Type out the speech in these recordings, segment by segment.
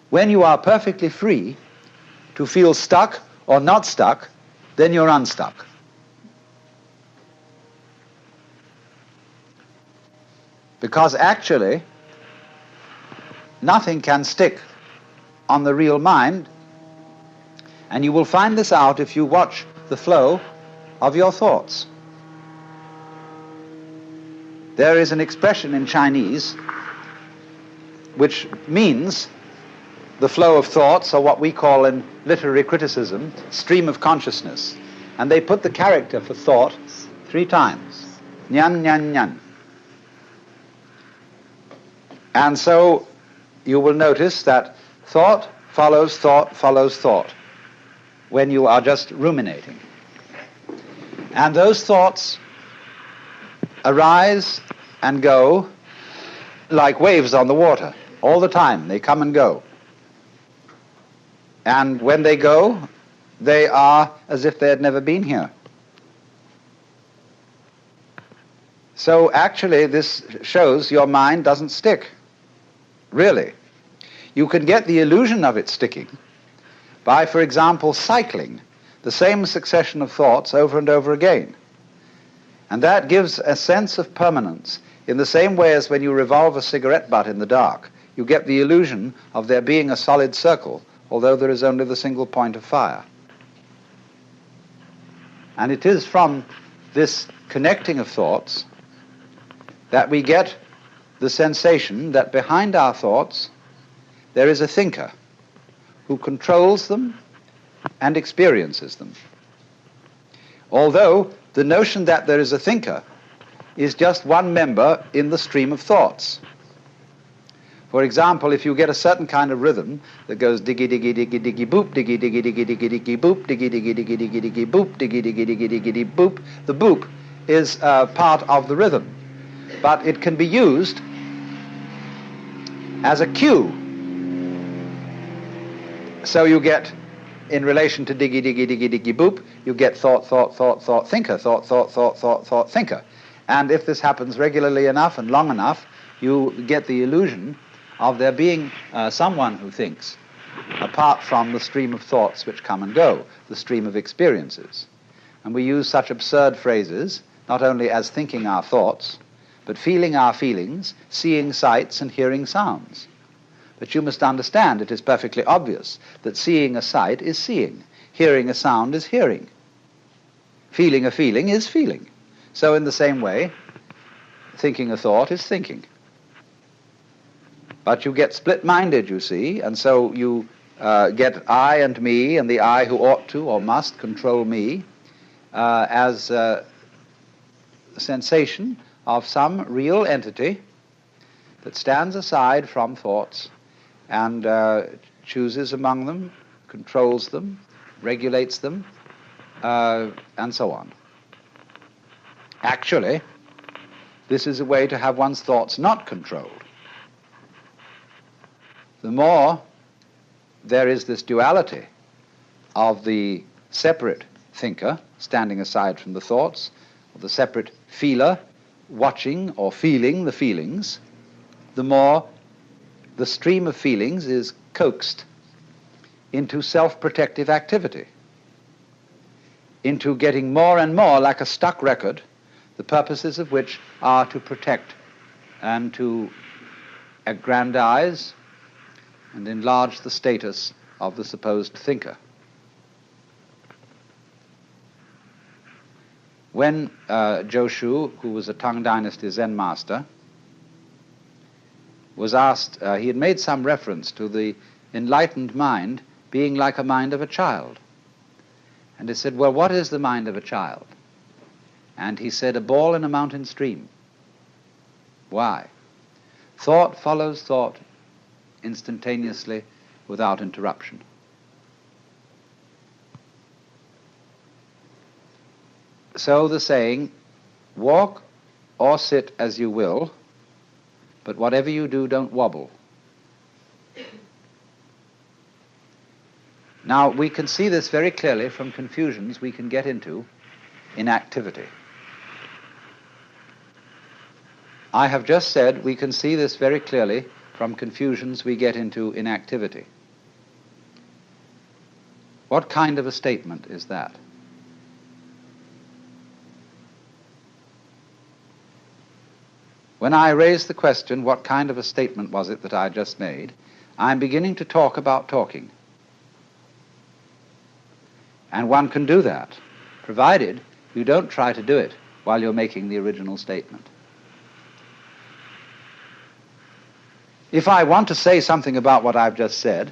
When you are perfectly free to feel stuck or not stuck, then you're unstuck. Because actually, nothing can stick on the real mind, and you will find this out if you watch the flow of your thoughts. There is an expression in Chinese which means the flow of thoughts, or what we call in literary criticism, stream of consciousness. And they put the character for thought 3 times. Nyan, nyan, nyan. And so you will notice that thought follows thought follows thought when you are just ruminating. And those thoughts arise and go like waves on the water all the time. They come and go. And when they go, they are as if they had never been here. So actually this shows your mind doesn't stick. Really. You can get the illusion of it sticking by, for example, cycling the same succession of thoughts over and over again. And that gives a sense of permanence in the same way as when you revolve a cigarette butt in the dark. You get the illusion of there being a solid circle, although there is only the single point of fire. And it is from this connecting of thoughts that we get the sensation that behind our thoughts there is a thinker who controls them and experiences them. Although the notion that there is a thinker is just one member in the stream of thoughts. For example, if you get a certain kind of rhythm that goes diggy diggy diggy diggy boop, diggy diggy diggy diggy diggy boop, diggy diggy diggy diggy diggy boop, diggy diggy diggy diggy diggy boop, the boop is part of the rhythm, but it can be used as a cue. So you get, in relation to diggy diggy diggy diggy boop, you get thought, thought, thought, thought, thinker, thought, thought, thought, thought, thought, thinker. And if this happens regularly enough and long enough, you get the illusion of there being someone who thinks, apart from the stream of thoughts which come and go, the stream of experiences. And we use such absurd phrases, not only as thinking our thoughts, but feeling our feelings, seeing sights and hearing sounds. But you must understand, it is perfectly obvious that seeing a sight is seeing, hearing a sound is hearing, feeling a feeling is feeling. So in the same way, thinking a thought is thinking. But you get split-minded, you see, and so you get I and me, and the I who ought to or must control me as a sensation of some real entity that stands aside from thoughts and chooses among them, controls them, regulates them, and so on. Actually, this is a way to have one's thoughts not controlled. The more there is this duality of the separate thinker standing aside from the thoughts, or the separate feeler watching or feeling the feelings, the more the stream of feelings is coaxed into self-protective activity, into getting more and more like a stuck record, the purposes of which are to protect and to aggrandize and enlarge the status of the supposed thinker. When Joshu, who was a Tang Dynasty Zen master, was asked, he had made some reference to the enlightened mind being like a mind of a child. And he said, well, what is the mind of a child? And he said, a ball in a mountain stream. Why? Thought follows thought instantaneously without interruption. So the saying, walk or sit as you will, but whatever you do, don't wobble. Now, we can see this very clearly from confusions we can get into in activity. I have just said we can see this very clearly from confusions we get into in activity. What kind of a statement is that? When I raise the question, what kind of a statement was it that I just made, I'm beginning to talk about talking. And one can do that, provided you don't try to do it while you're making the original statement. If I want to say something about what I've just said,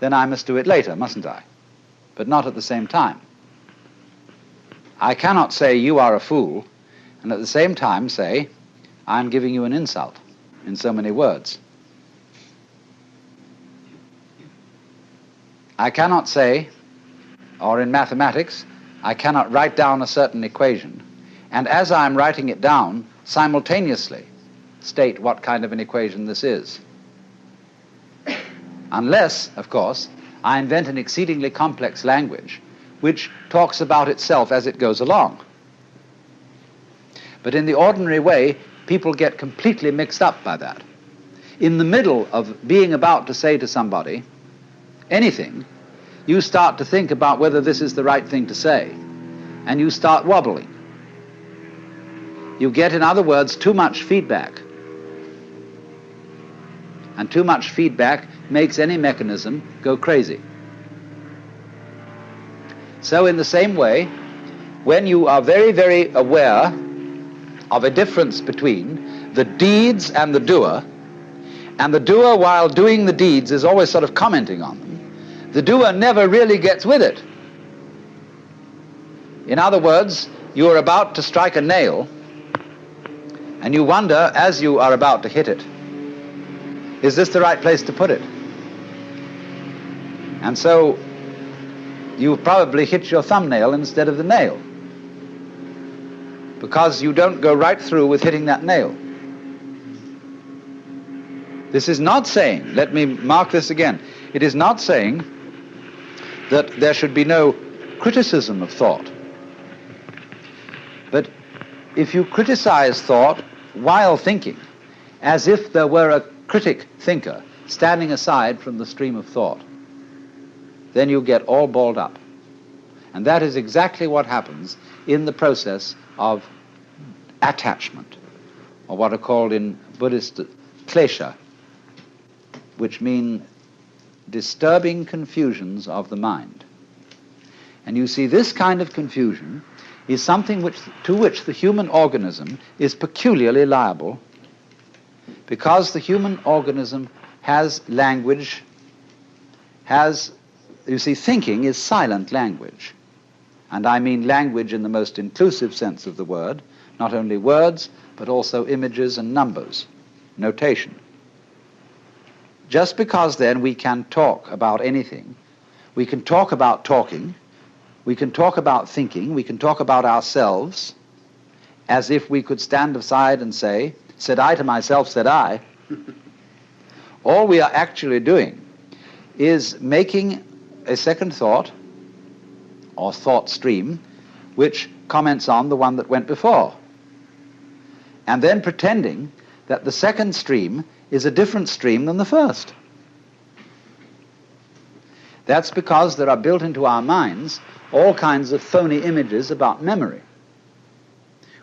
then I must do it later, mustn't I? But not at the same time. I cannot say, you are a fool, and at the same time say, I'm giving you an insult in so many words. I cannot say, or in mathematics, I cannot write down a certain equation, and as I'm writing it down, simultaneously state what kind of an equation this is. Unless, of course, I invent an exceedingly complex language which talks about itself as it goes along. But in the ordinary way, people get completely mixed up by that. In the middle of being about to say to somebody anything, you start to think about whether this is the right thing to say, and you start wobbling. You get, in other words, too much feedback. And too much feedback makes any mechanism go crazy. So in the same way, when you are very, very aware of a difference between the deeds and the doer while doing the deeds is always sort of commenting on them, the doer never really gets with it. In other words, you are about to strike a nail, and you wonder, as you are about to hit it, is this the right place to put it? And so you probably hit your thumbnail instead of the nail, because you don't go right through with hitting that nail. This is not saying, let me mark this again, it is not saying that there should be no criticism of thought. But if you criticize thought while thinking, as if there were a critic thinker standing aside from the stream of thought, then you get all balled up. And that is exactly what happens in the process of attachment, or what are called in Buddhist klesha, which mean disturbing confusions of the mind. And you see, this kind of confusion is something to which the human organism is peculiarly liable, because the human organism has language, you see, thinking is silent language. And I mean language in the most inclusive sense of the word, not only words, but also images and numbers, notation. Just because then we can talk about anything, we can talk about talking, we can talk about thinking, we can talk about ourselves, as if we could stand aside and say, said I to myself, said I. All we are actually doing is making a second thought, or thought stream, which comments on the one that went before, and then pretending that the second stream is a different stream than the first. That's because there are built into our minds all kinds of phony images about memory.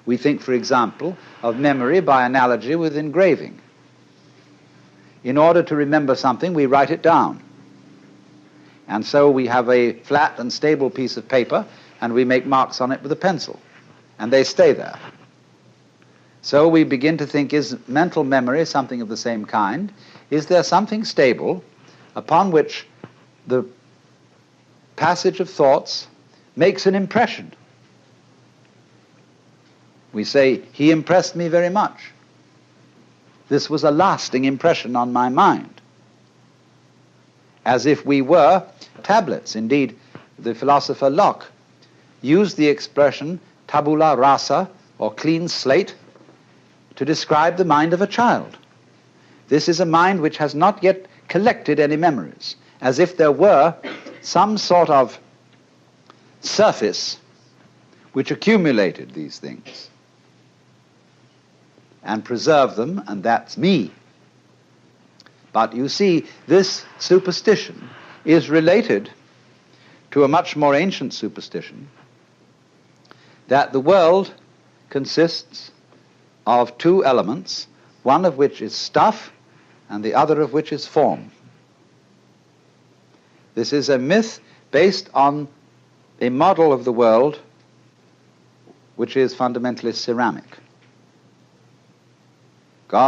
We think, for example, of memory by analogy with engraving. In order to remember something, we write it down. And so we have a flat and stable piece of paper, and we make marks on it with a pencil, and they stay there. So we begin to think, is mental memory something of the same kind? Is there something stable upon which the passage of thoughts makes an impression? We say, he impressed me very much. This was a lasting impression on my mind. As if we were tablets. Indeed, the philosopher Locke used the expression tabula rasa, or clean slate, to describe the mind of a child. This is a mind which has not yet collected any memories, as if there were some sort of surface which accumulated these things and preserved them, and that's me. But you see, this superstition is related to a much more ancient superstition that the world consists of two elements, one of which is stuff and the other of which is form. This is a myth based on a model of the world which is fundamentally ceramic. God